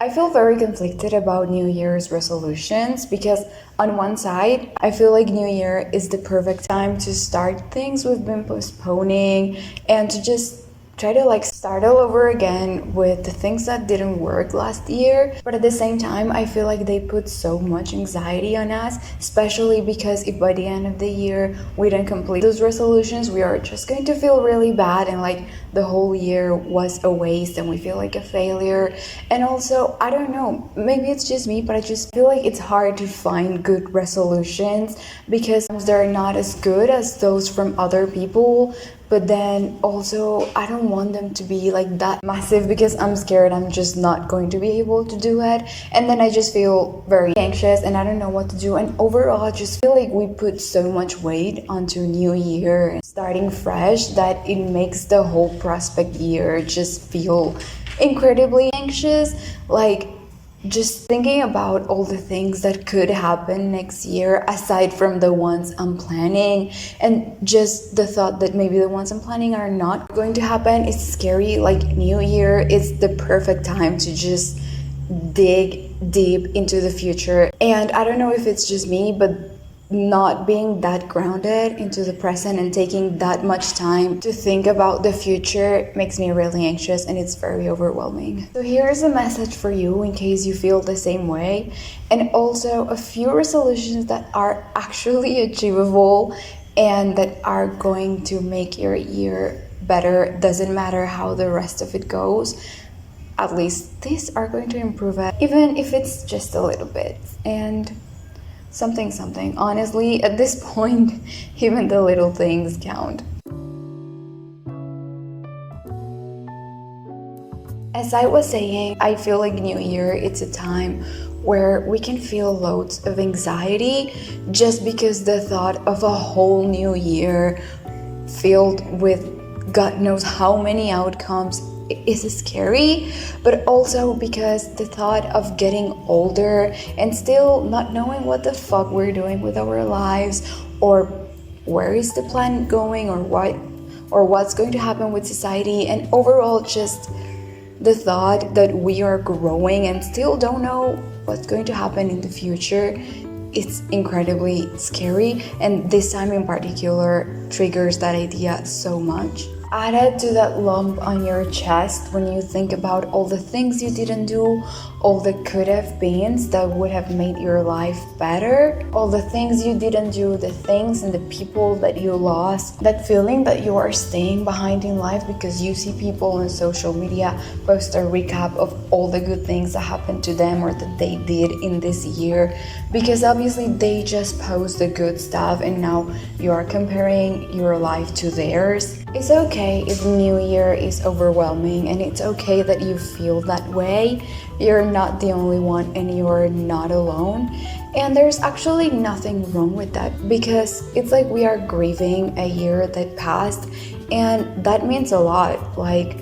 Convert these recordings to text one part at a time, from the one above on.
I feel very conflicted about New Year's resolutions because on one side, I feel like New Year is the perfect time to start things we've been postponing and to just try to start all over again with the things that didn't work last year. But at the same time, I feel like they put so much anxiety on us, especially because if by the end of the year we don't complete those resolutions, we are just going to feel really bad and like the whole year was a waste and we feel like a failure. And also, I don't know, maybe it's just me, but I just feel like it's hard to find good resolutions because they're not as good as those from other people. But then also, I don't want them to be like that massive because I'm scared I'm just not going to be able to do it. And then I just feel very anxious and I don't know what to do. And overall, I just feel like we put so much weight onto New Year and starting fresh that it makes the whole prospect year just feel incredibly anxious. Like, just thinking about all the things that could happen next year aside from the ones I'm planning, and just the thought that maybe the ones I'm planning are not going to happen, it's scary. Like, New Year is the perfect time to just dig deep into the future. And I don't know if it's just me, but not being that grounded into the present and taking that much time to think about the future makes me really anxious and it's very overwhelming. So here's a message for you in case you feel the same way, and also a few resolutions that are actually achievable and that are going to make your year better. Doesn't matter how the rest of it goes, at least these are going to improve it, even if it's just a little bit. And something. Honestly, at this point, even the little things count. As I was saying, I feel like New Year, it's a time where we can feel loads of anxiety just because the thought of a whole new year filled with God knows how many outcomes is scary, but also because the thought of getting older and still not knowing what the fuck we're doing with our lives, or where is the planet going, or what's going to happen with society, and overall just the thought that we are growing and still don't know what's going to happen in the future. It's incredibly scary, and this time in particular triggers that idea so much. Added to that lump on your chest when you think about all the things you didn't do, all the could have beens that would have made your life better, all the things you didn't do, the things and the people that you lost, that feeling that you are staying behind in life because you see people on social media post a recap of all the good things that happened to them or that they did in this year, because obviously they just post the good stuff and now you are comparing your life to theirs. It's okay if New Year is overwhelming, and it's okay that you feel that way. You're not the only one and you're not alone. And there's actually nothing wrong with that, because it's like we are grieving a year that passed, and that means a lot. Like,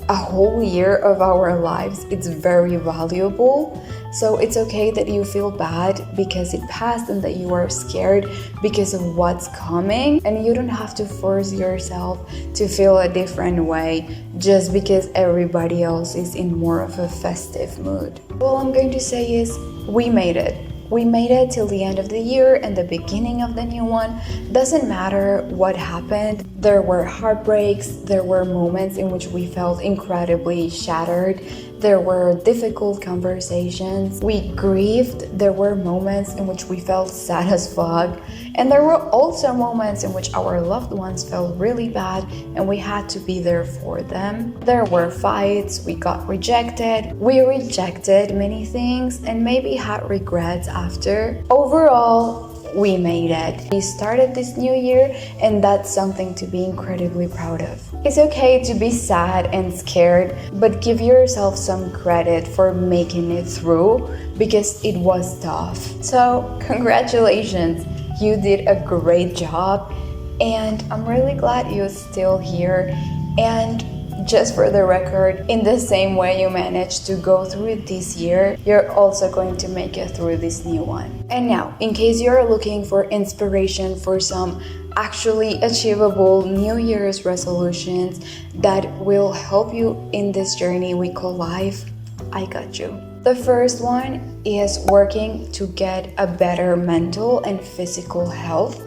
a whole year of our lives, it's very valuable. So it's okay that you feel bad because it passed and that you are scared because of what's coming, and you don't have to force yourself to feel a different way just because everybody else is in more of a festive mood. All I'm going to say is we made it. We made it till the end of the year and the beginning of the new one. Doesn't matter what happened. There were heartbreaks, there were moments in which we felt incredibly shattered. There were difficult conversations. We grieved. There were moments in which we felt sad as fuck. And there were also moments in which our loved ones felt really bad and we had to be there for them. There were fights. We got rejected. We rejected many things and maybe had regrets after. Overall, we made it. We started this new year, and that's something to be incredibly proud of. It's okay to be sad and scared, but give yourself some credit for making it through because it was tough. So, congratulations, you did a great job, and I'm really glad you're still here. And just for the record, in the same way you managed to go through it this year, you're also going to make it through this new one. And now, in case you're looking for inspiration for some actually achievable New Year's resolutions that will help you in this journey we call life, I got you. The first one is working to get a better mental and physical health.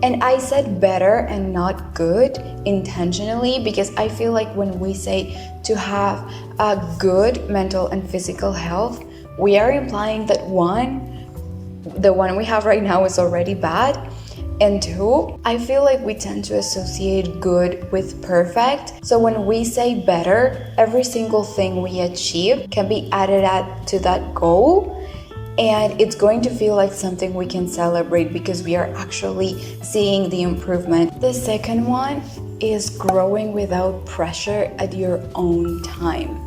And I said better and not good intentionally, because I feel like when we say to have a good mental and physical health, we are implying that the one we have right now is already bad. And two, I feel like we tend to associate good with perfect. So when we say better, every single thing we achieve can be added to that goal. And it's going to feel like something we can celebrate because we are actually seeing the improvement. The second one is growing without pressure at your own time.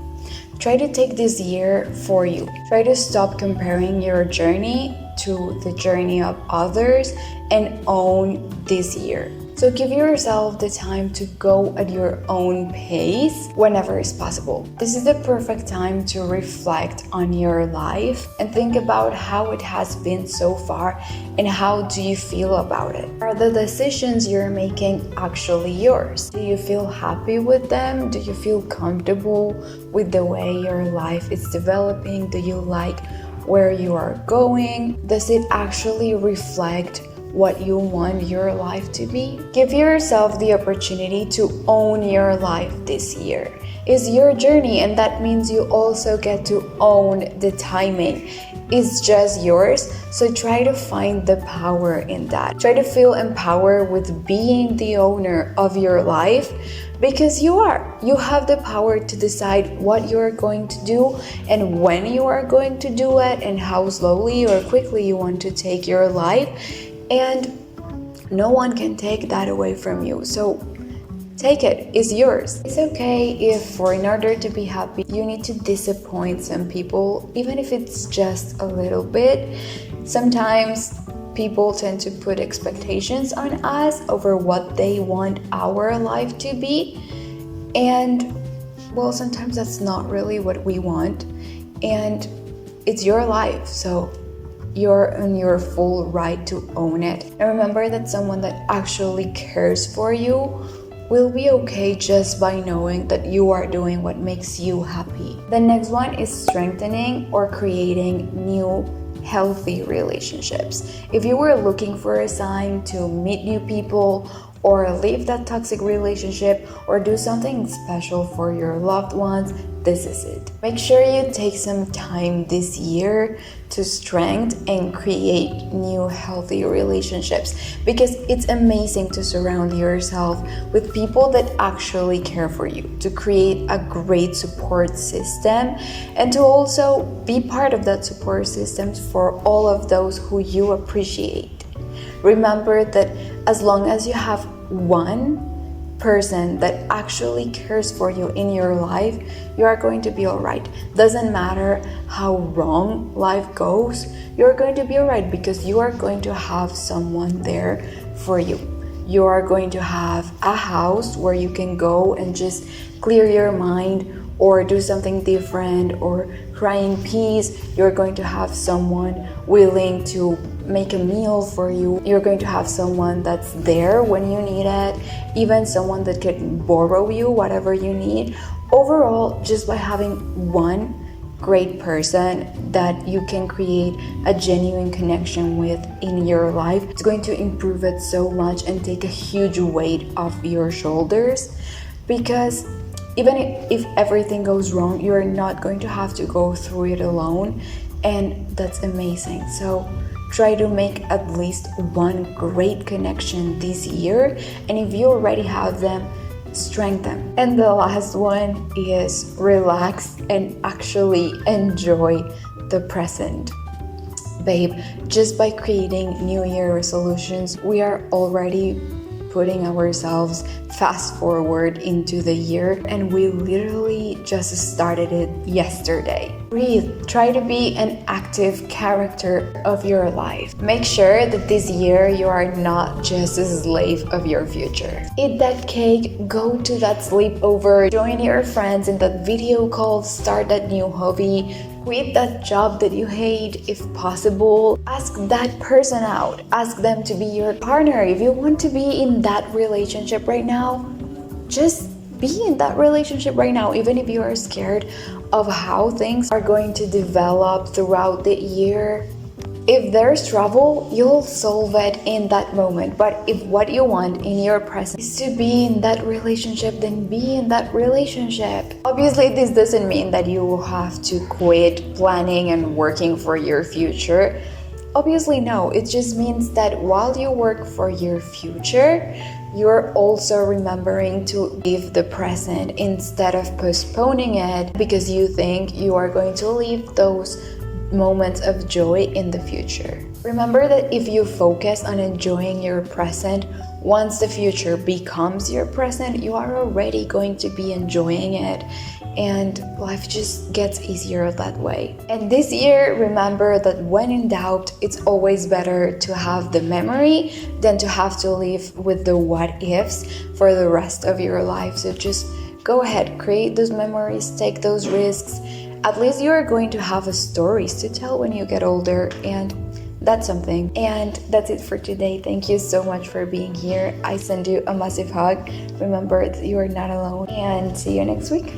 Try to take this year for you. Try to stop comparing your journey to the journey of others and own this year. So give yourself the time to go at your own pace whenever is possible. This is the perfect time to reflect on your life and think about how it has been so far and how do you feel about it. Are the decisions you're making actually yours? Do you feel happy with them? Do you feel comfortable with the way your life is developing? Do you like where you are going? Does it actually reflect what you want your life to be? Give yourself the opportunity to own your life this year. It's your journey, and that means you also get to own the timing. It's just yours, so try to find the power in that. Try to feel empowered with being the owner of your life, because you are. You have the power to decide what you are going to do and when you are going to do it and how slowly or quickly you want to take your life. And no one can take that away from you. So take it, it's yours. It's okay if in order to be happy, you need to disappoint some people, even if it's just a little bit. Sometimes people tend to put expectations on us over what they want our life to be. And well, sometimes that's not really what we want. And it's your life, so you're in your full right to own it. And remember that someone that actually cares for you will be okay just by knowing that you are doing what makes you happy. The next one is strengthening or creating new healthy relationships. If you were looking for a sign to meet new people or leave that toxic relationship or do something special for your loved ones, this is it. Make sure you take some time this year to strengthen and create new healthy relationships, because it's amazing to surround yourself with people that actually care for you, to create a great support system, and to also be part of that support system for all of those who you appreciate. Remember that as long as you have one person that actually cares for you in your life, you are going to be all right. Doesn't matter how wrong life goes, you're going to be all right, because you are going to have someone there for you. You are going to have a house where you can go and just clear your mind or do something different or cry in peace. You're going to have someone willing to make a meal for you. You're going to have someone that's there when you need it, even someone that can borrow you whatever you need. Overall, just by having one great person that you can create a genuine connection with in your life, it's going to improve it so much and take a huge weight off your shoulders, because even if everything goes wrong, you're not going to have to go through it alone, and that's amazing. So try to make at least one great connection this year, and if you already have them, strengthen. And the last one is relax and actually enjoy the present. Babe, just by creating New Year resolutions, we are already putting ourselves fast forward into the year, and we literally just started it yesterday. Breathe. Try to be an active character of your life. Make sure that this year you are not just a slave of your future. Eat that cake, go to that sleepover, join your friends in that video call, start that new hobby, quit that job that you hate if possible. Ask that person out. Ask them to be your partner. If you want to be in that relationship right now, just be in that relationship right now, even if you are scared of how things are going to develop throughout the year. If there's trouble, you'll solve it in that moment. But if what you want in your present is to be in that relationship, then be in that relationship. Obviously, this doesn't mean that you will have to quit planning and working for your future. Obviously, no. It just means that while you work for your future, you're also remembering to live the present instead of postponing it because you think you are going to live those moments of joy in the future. Remember that if you focus on enjoying your present, once the future becomes your present, you are already going to be enjoying it, and life just gets easier that way. And this year, remember that when in doubt, it's always better to have the memory than to have to live with the what ifs for the rest of your life. So just go ahead, create those memories, take those risks. At least you are going to have stories to tell when you get older, and that's something. And that's it for today. Thank you so much for being here. I send you a massive hug. Remember that you are not alone, and see you next week.